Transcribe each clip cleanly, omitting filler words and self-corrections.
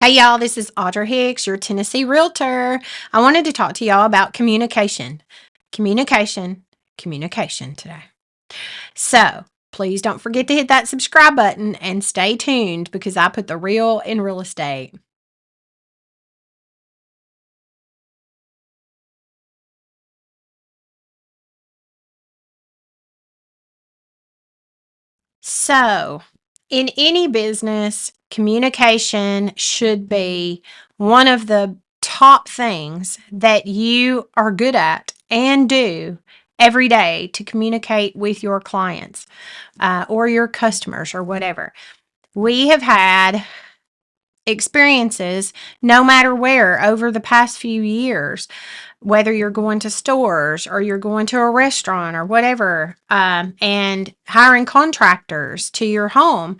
Hey y'all, this is Audra Hicks, your Tennessee Realtor. I wanted to talk to y'all about communication. Communication, communication today. So, please don't forget to hit that subscribe button and stay tuned because I put the real in real estate. So, in any business, communication should be one of the top things that you are good at and do every day to communicate with your clients or your customers or whatever. We have had experiences no matter where over the past few years, whether you're going to stores or you're going to a restaurant or whatever, and hiring contractors to your home,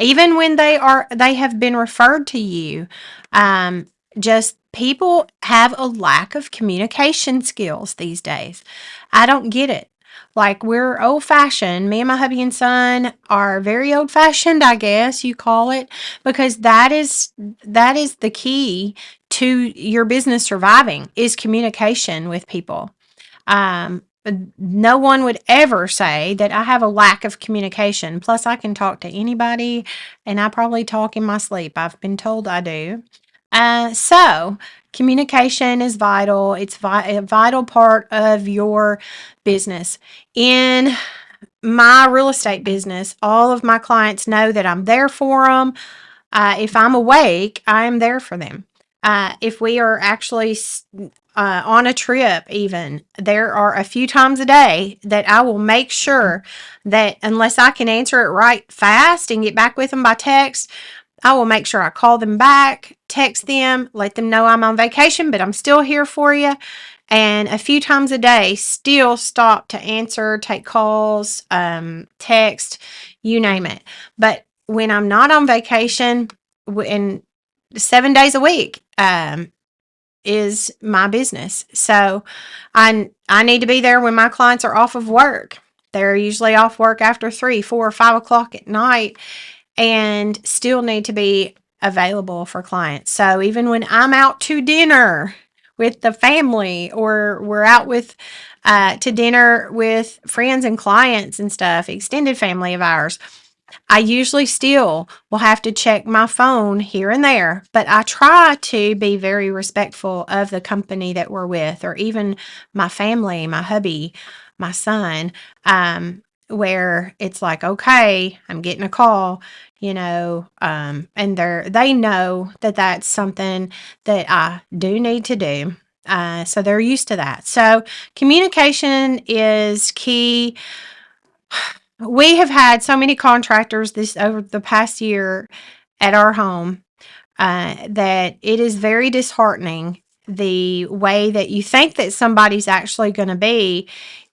even when they have been referred to you, just people have a lack of communication skills these days. I don't get it. Like, we're old fashioned. Me and my hubby and son are very old fashioned, I guess you call it, because that is the key to your business surviving is communication with people. Um, no one would ever say that I have a lack of communication. Plus, I can talk to anybody, and I probably talk in my sleep. I've been told I do. So, communication is vital. It's a vital part of your business. In my real estate business, all of my clients know that I'm there for them. If I'm awake, I am there for them. If we are actually on a trip, even, there are a few times a day that I will make sure that unless I can answer it right fast and get back with them by text, I will make sure I call them back, text them, let them know I'm on vacation, but I'm still here for you. And a few times a day, still stop to answer, take calls, text, you name it. But when I'm not on vacation, and 7 days a week, is my business. So I need to be there when my clients are off of work. They're usually off work after 3, 4, or 5 o'clock at night, and still need to be available for clients. So even when I'm out to dinner with the family, or we're out with to dinner with friends and clients and stuff, extended family of ours, I usually still will have to check my phone here and there, but I try to be very respectful of the company that we're with, or even my family, my hubby, my son, where it's like, okay, I'm getting a call, and they know that that's something that I do need to do. So they're used to that. So communication is key. We have had so many contractors this over the past year at our home, that it is very disheartening the way that you think that somebody's actually going to be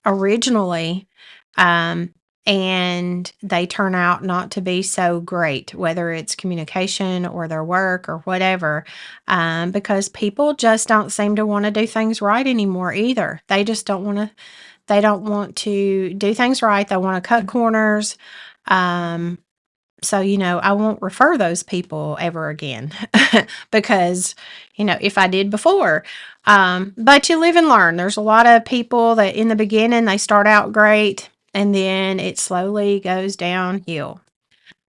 originally, um, and they turn out not to be so great, whether it's communication or their work or whatever, because people just don't seem to want to do things right anymore either. They don't want to do things right. They want to cut corners. Um, so, I won't refer those people ever again because, if I did before. But you live and learn. There's a lot of people that in the beginning they start out great and then it slowly goes downhill.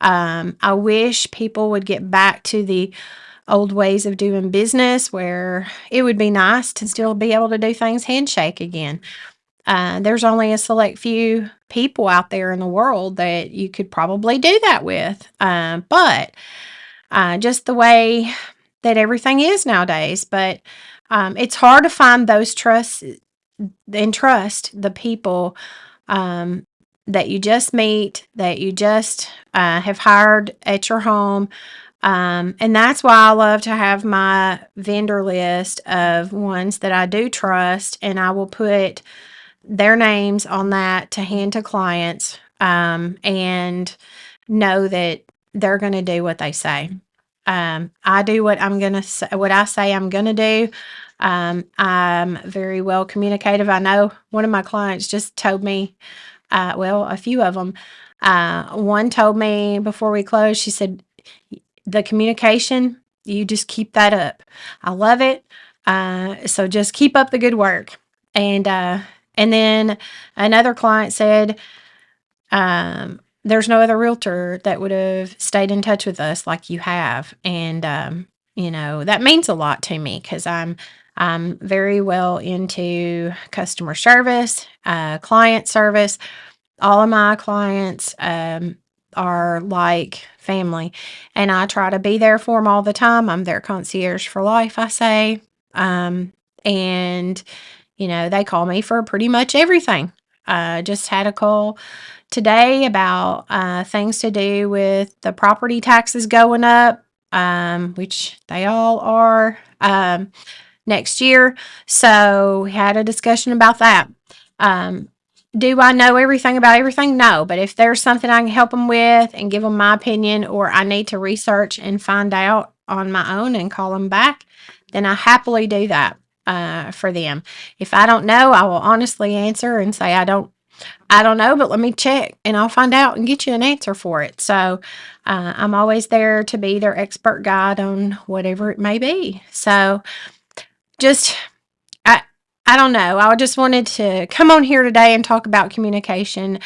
I wish people would get back to the old ways of doing business where it would be nice to still be able to do things handshake again. There's only a select few people out there in the world that you could probably do that with. But just the way that everything is nowadays. But it's hard to find those trust the people, um, that you just meet, that you just have hired at your home. And that's why I love to have my vendor list of ones that I do trust, and I will put their names on that to hand to clients, and know that they're going to do what they say. I do what I'm going to say, what I say I'm going to do. I'm very well communicative. I know one of my clients just told me, well, a few of them, one told me before we closed, she said, the communication You just keep that up. I love it. So just keep up the good work. And then another client said, there's no other realtor that would have stayed in touch with us like you have. And, that means a lot to me because I'm very well into customer service, client service. All of my clients are like family, and I try to be there for them all the time. I'm their concierge for life, I say. And, they call me for pretty much everything. Just had a call today about things to do with the property taxes going up, which they all are next year. So we had a discussion about that. Um, do I know everything about everything? No, but if there's something I can help them with and give them my opinion, or I need to research and find out on my own and call them back, then I happily do that for them. If I don't know, I will honestly answer and say I don't know, but let me check and I'll find out and get you an answer for it. So I'm always there to be their expert guide on whatever it may be. So just I I don't know. I just wanted to come on here today and talk about communication.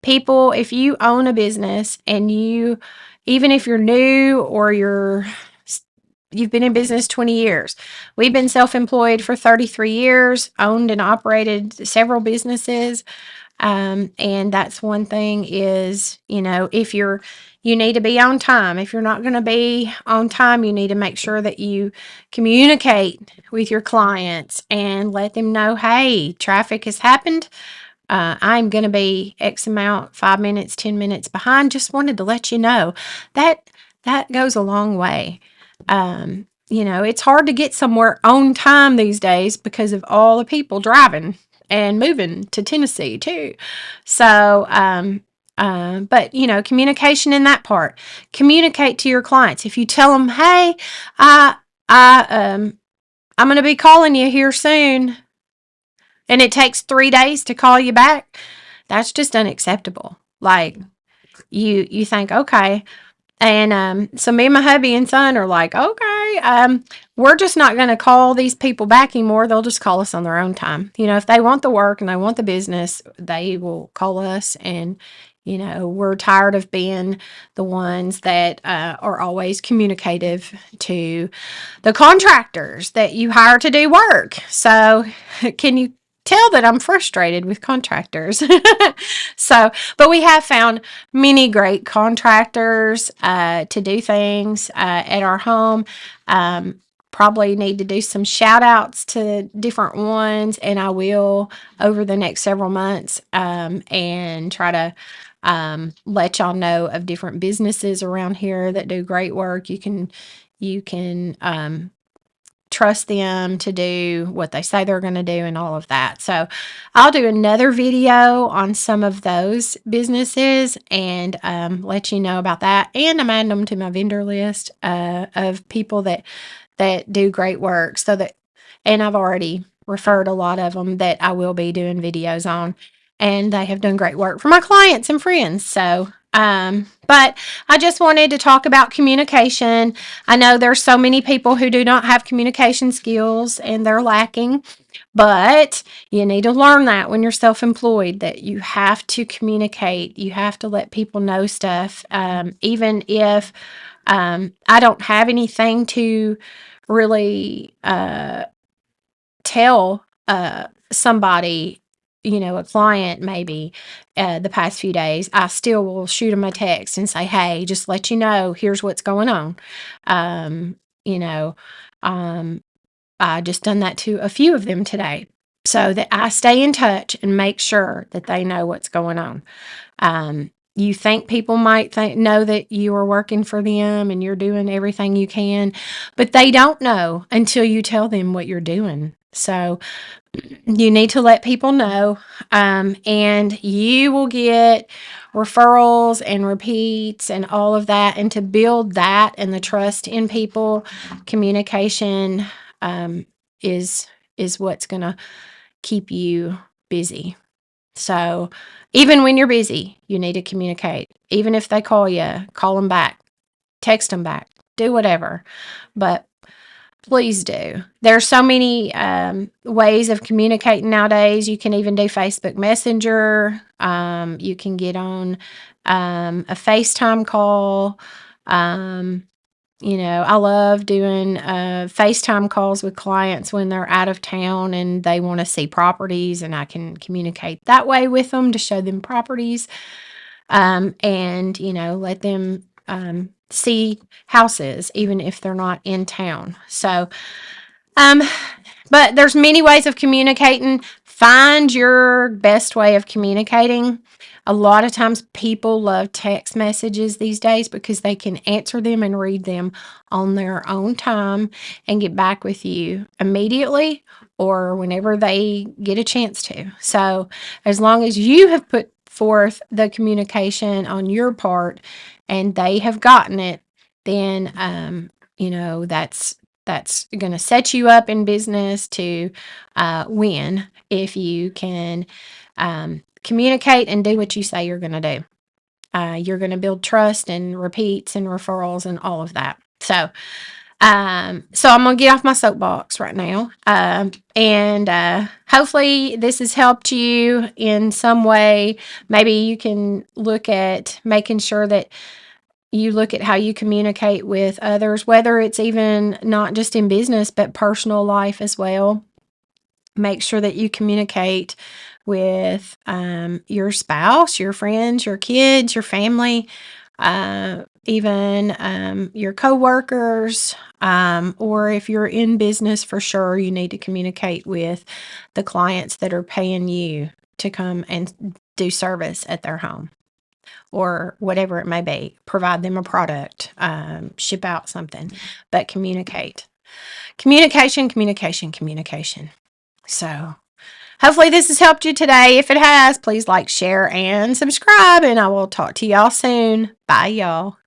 People, if you own a business and even if you're new or you've been in business 20 years. We've been self-employed for 33 years, owned and operated several businesses. And that's one thing is, if you need to be on time. If you're not going to be on time, you need to make sure that you communicate with your clients and let them know, hey, traffic has happened. I'm going to be X amount, 5 minutes, 10 minutes behind. Just wanted to let you know that that goes a long way. It's hard to get somewhere on time these days because of all the people driving and moving to Tennessee too. So, but communication in that part. Communicate to your clients. If you tell them, "Hey, I, I'm going to be calling you here soon," and it takes 3 days to call you back, that's just unacceptable. Like you think, okay, and so me and my hubby and son are like, okay, we're just not going to call these people back anymore. They'll just call us on their own time. If they want the work and they want the business, they will call us. And, we're tired of being the ones that are always communicative to the contractors that you hire to do work. So, can you tell that I'm frustrated with contractors? So, but we have found many great contractors to do things at our home. Probably need to do some shout outs to different ones, and I will over the next several months and try to let y'all know of different businesses around here that do great work. You can trust them to do what they say they're going to do and all of that. So I'll do another video on some of those businesses and let you know about that. And I'm adding them to my vendor list of people that do great work. And I've already referred a lot of them that I will be doing videos on, and they have done great work for my clients and friends. So, but I just wanted to talk about communication. I know there's so many people who do not have communication skills and they're lacking, but you need to learn that when you're self-employed that you have to communicate. You have to let people know stuff, even if I don't have anything to really tell somebody, a client maybe the past few days, I still will shoot them a text and say, hey, just let you know, here's what's going on. Um, you know, um, I just done that to a few of them today so that I stay in touch and make sure that they know what's going on. You think people might know that you are working for them and you're doing everything you can, but they don't know until you tell them what you're doing. So you need to let people know, and you will get referrals and repeats and all of that. And to build that and the trust in people, communication um, is is what's going to keep you busy. So even when you're busy, you need to communicate. Even if they call you, call them back, text them back. do whatever. But please do. There's so many ways of communicating nowadays. You can even do Facebook Messenger. You can get on a FaceTime call. Um, I love doing FaceTime calls with clients when they're out of town and they want to see properties, and I can communicate that way with them to show them properties, and let them see houses even if they're not in town. So, um, but there's many ways of communicating. Find your best way of communicating. A lot of times people love text messages these days because they can answer them and read them on their own time and get back with you immediately or whenever they get a chance to. So, as long as you have put forth the communication on your part and they have gotten it, then that's going to set you up in business to win if you can communicate and do what you say you're going to do. You're going to build trust and repeats and referrals and all of that. So I'm going to get off my soapbox right now. And hopefully this has helped you in some way. Maybe you can look at making sure that you look at how you communicate with others, whether it's even not just in business, but personal life as well. Make sure that you communicate with your spouse, your friends, your kids, your family, even your coworkers, or if you're in business for sure, you need to communicate with the clients that are paying you to come and do service at their home or whatever it may be. Provide them a product, ship out something, but communicate. Communication, communication, communication. So, hopefully, this has helped you today. If it has, please like, share, and subscribe, and I will talk to y'all soon. Bye, y'all.